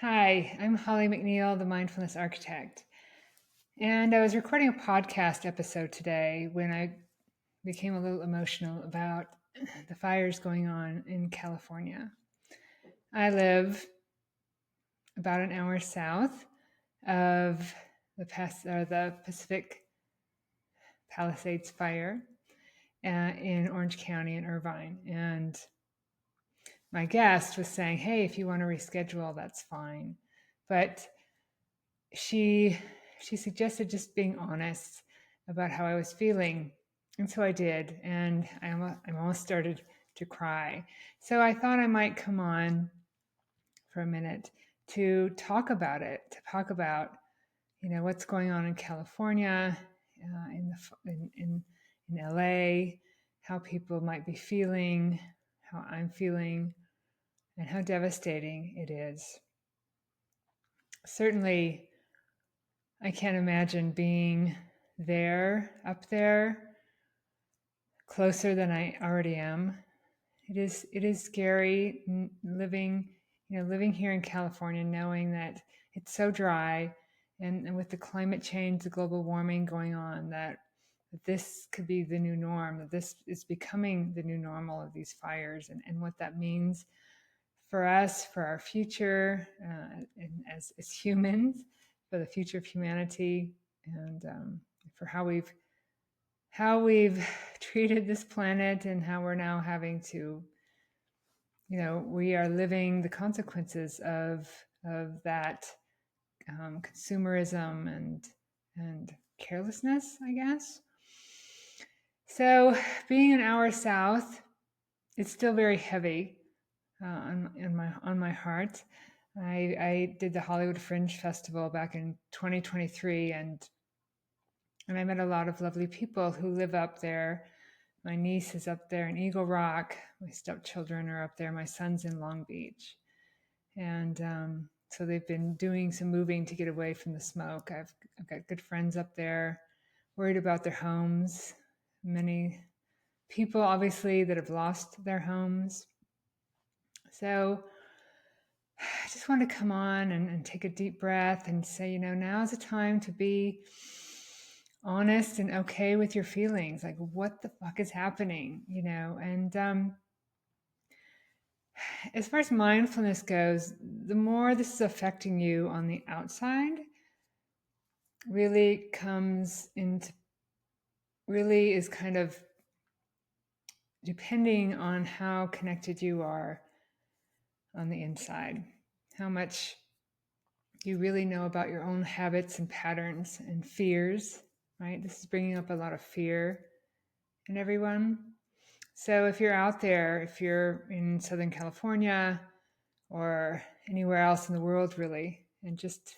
Hi, I'm Holly McNeil, the Mindfulness Architect. And I was recording a podcast episode today when I became a little emotional about the fires going on in California. I live about an hour south of the Pacific Palisades fire in Orange County in Irvine. And my guest was saying, hey, if you want to reschedule, that's fine. But she she suggested just being honest about how I was feeling, and so I did, and I almost started to cry. So I thought I might come on for a minute to talk about it, to talk about what's going on in California, in LA, how people might be feeling, how I'm feeling, and how devastating it is. Certainly, I can't imagine being up there, closer than I already am. It is scary living here in California, knowing that it's so dry, and with the climate change, the global warming going on, that this could be the new norm, that this is becoming the new normal of these fires, and what that means for us, for our future, and as humans, for the future of humanity, and for how we've treated this planet, and how we're now having to, we are living the consequences of that consumerism and carelessness, I guess. So, being an hour south, it's still very heavy on my heart. I did the Hollywood Fringe Festival back in 2023, and I met a lot of lovely people who live up there. My niece is up there in Eagle Rock. My stepchildren are up there. My son's in Long Beach. And so they've been doing some moving to get away from the smoke. I've got good friends up there, worried about their homes. Many people, obviously, that have lost their homes. So I just want to come on and take a deep breath and say, now is the time to be honest and okay with your feelings. Like, what the fuck is happening? And as far as mindfulness goes, the more this is affecting you on the outside, really is kind of depending on how connected you are on the inside, how much you really know about your own habits and patterns and fears, right? This is bringing up a lot of fear in everyone. So if you're out there, if you're in Southern California or anywhere else in the world, really, and just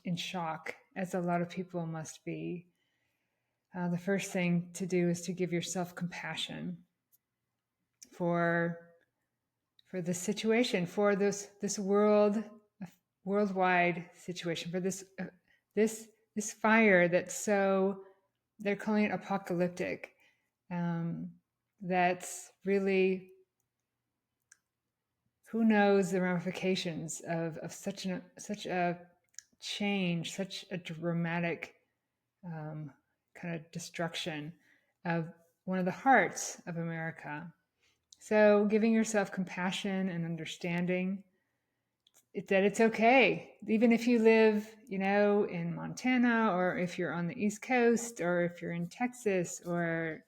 in shock, as a lot of people must be, the first thing to do is to give yourself compassion for the situation, for this worldwide situation, for this fire that's so, they're calling it apocalyptic. That's really, who knows the ramifications of such a change, such a dramatic kind of destruction of one of the hearts of America. So giving yourself compassion and understanding that it's okay, even if you live, in Montana, or if you're on the East Coast, or if you're in Texas or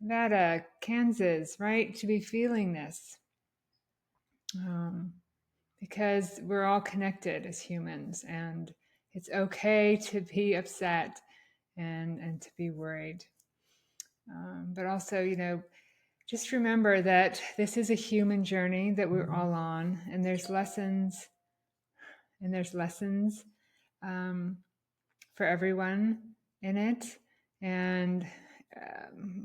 Nevada, Kansas, right? To be feeling this, because we're all connected as humans, and it's okay to be upset and to be worried. But also, just remember that this is a human journey that we're all on, and there's lessons for everyone in it. And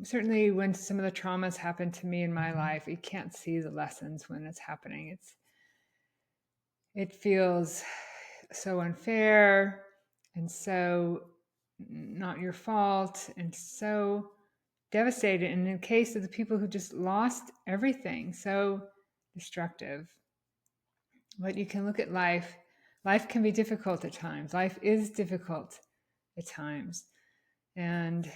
certainly when some of the traumas happen to me in my life, you can't see the lessons when it's happening. It feels so unfair and so not your fault and so devastated. And in the case of the people who just lost everything, so destructive. But you can look at life. Life can be difficult at times. Life is difficult at times. And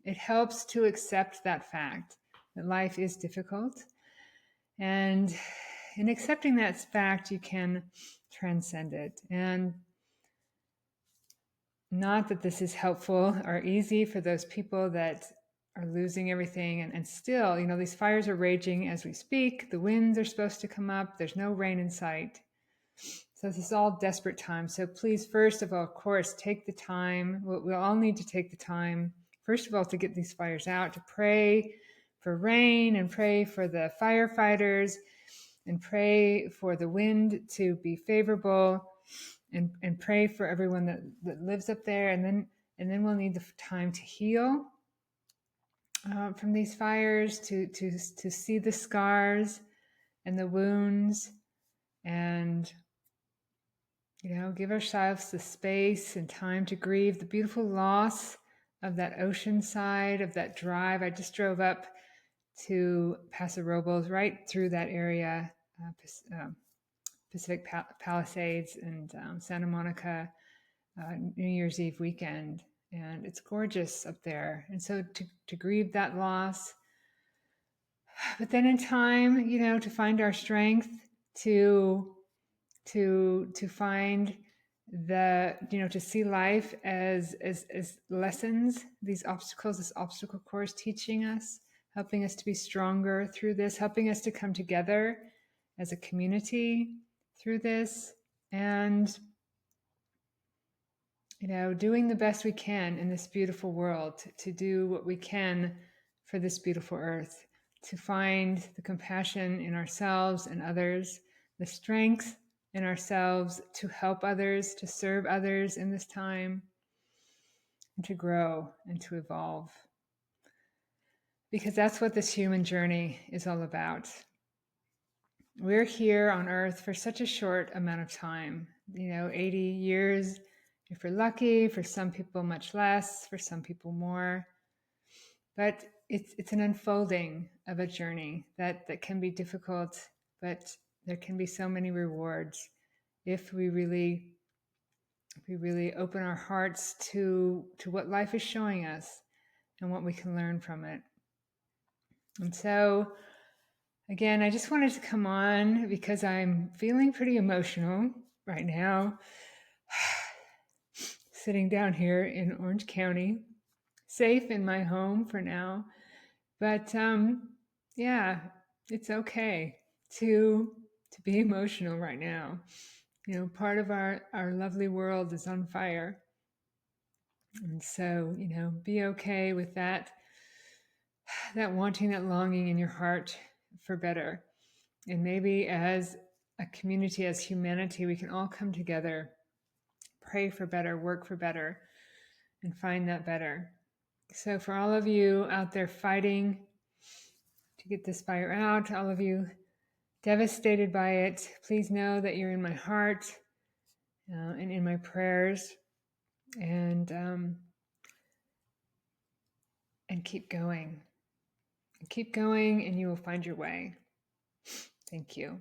it helps to accept that fact that life is difficult. And in accepting that fact, you can transcend it. And not that this is helpful or easy for those people that are losing everything. And still, these fires are raging as we speak. The winds are supposed to come up. There's no rain in sight. So this is all desperate times. So please, first of all, of course, take the time. We'll all need to take the time, first of all, to get these fires out, to pray for rain and pray for the firefighters and pray for the wind to be favorable and pray for everyone that lives up there. And then we'll need the time to heal from these fires, to see the scars and the wounds, and give ourselves the space and time to grieve the beautiful loss of that ocean side, of that drive. I just drove up to Paso Robles, right through that area, Pacific Palisades and Santa Monica, New Year's Eve weekend. And it's gorgeous up there. And so to grieve that loss, but then in time, to find our strength, to find to see life as lessons, these obstacles, this obstacle course teaching us, helping us to be stronger through this, helping us to come together as a community through this, and doing the best we can in this beautiful world, to do what we can for this beautiful earth, to find the compassion in ourselves and others, the strength in ourselves to help others, to serve others in this time, and to grow and to evolve. Because that's what this human journey is all about. We're here on Earth for such a short amount of time, 80 years, if we're lucky, for some people much less, for some people more. But it's an unfolding of a journey that can be difficult, but there can be so many rewards if we really open our hearts to what life is showing us and what we can learn from it. And so, again, I just wanted to come on because I'm feeling pretty emotional right now, sitting down here in Orange County, safe in my home for now. But yeah, it's okay to be emotional right now. Part of our lovely world is on fire. And so, be okay with that wanting, that longing in your heart for better. And maybe as a community, as humanity, we can all come together, pray for better, work for better, and find that better. So for all of you out there fighting to get this fire out, all of you devastated by it, please know that you're in my heart and in my prayers, and keep going. Keep going and you will find your way. Thank you.